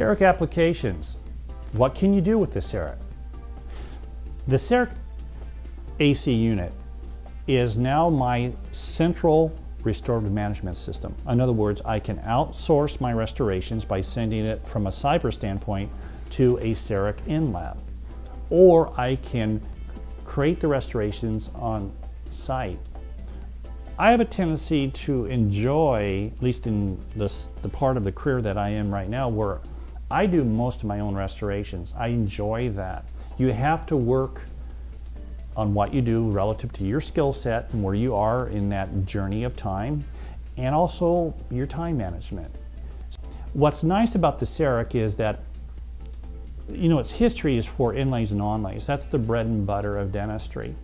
CEREC applications. What can you do with the CEREC? The CEREC AC unit is now my central restorative management system. In other words, I can outsource my restorations by sending it from a cyber standpoint to a CEREC in-lab. Or I can create the restorations on site. I have a tendency to enjoy, at least in the part of the career that I am right now, where I do most of my own restorations. I enjoy that. You have to work on what you do relative to your skill set and where you are in that journey of time, and also your time management. What's nice about the CEREC is that, you know, its history is for inlays and onlays. That's the bread and butter of dentistry.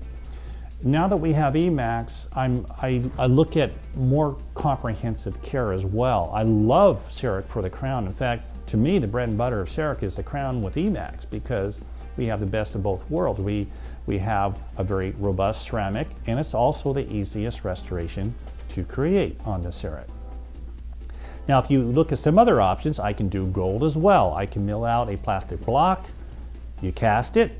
Now that we have EMAX, I look at more comprehensive care as well. I love CEREC for the crown. In fact, to me, the bread and butter of CEREC is the crown with EMAX, because we have the best of both worlds. We have a very robust ceramic, and it's also the easiest restoration to create on the CEREC. Now, if you look at some other options, I can do gold as well. I can mill out a plastic block, you cast it,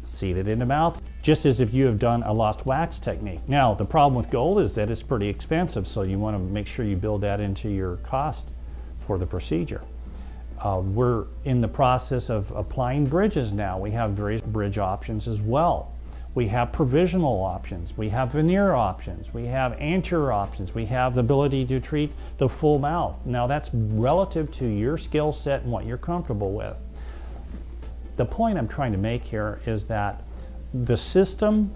seat it in the mouth, just as if you have done a lost wax technique. Now, the problem with gold is that it's pretty expensive, so you want to make sure you build that into your cost for the procedure. We're in the process of applying bridges now. We have various bridge options as well. We have provisional options. We have veneer options. We have anterior options. We have the ability to treat the full mouth. Now, that's relative to your skill set and what you're comfortable with. The point I'm trying to make here is that the system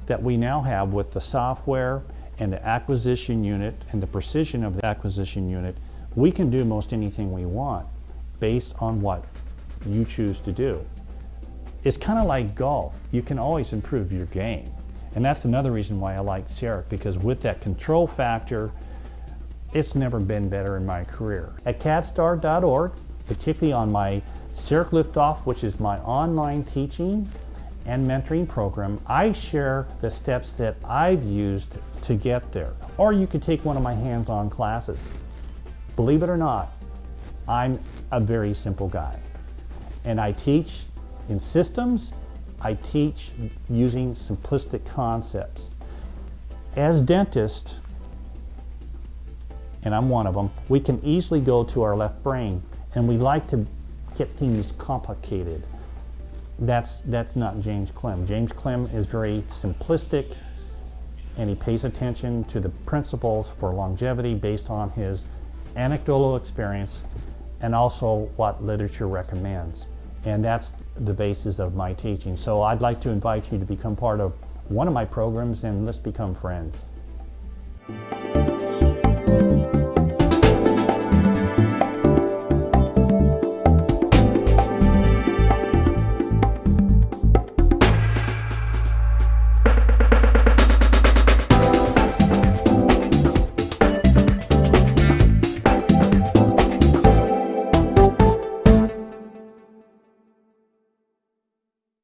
that we now have with the software and the acquisition unit and the precision of the acquisition unit, we can do most anything we want based on what you choose to do. It's kind of like golf. You can always improve your game. And that's another reason why I like CEREC, because with that control factor, it's never been better in my career. At cadstar.org, particularly on my CEREC Liftoff, which is my online teaching and mentoring program, I share the steps that I've used to get there. Or you could take one of my hands-on classes. Believe it or not, I'm a very simple guy. And I teach in systems, I teach using simplistic concepts. As dentists, and I'm one of them, we can easily go to our left brain, and we like to get things complicated. That's not James Klim. James Klim is very simplistic, and he pays attention to the principles for longevity based on his anecdotal experience and also what literature recommends. And that's the basis of my teaching. So I'd like to invite you to become part of one of my programs, and let's become friends.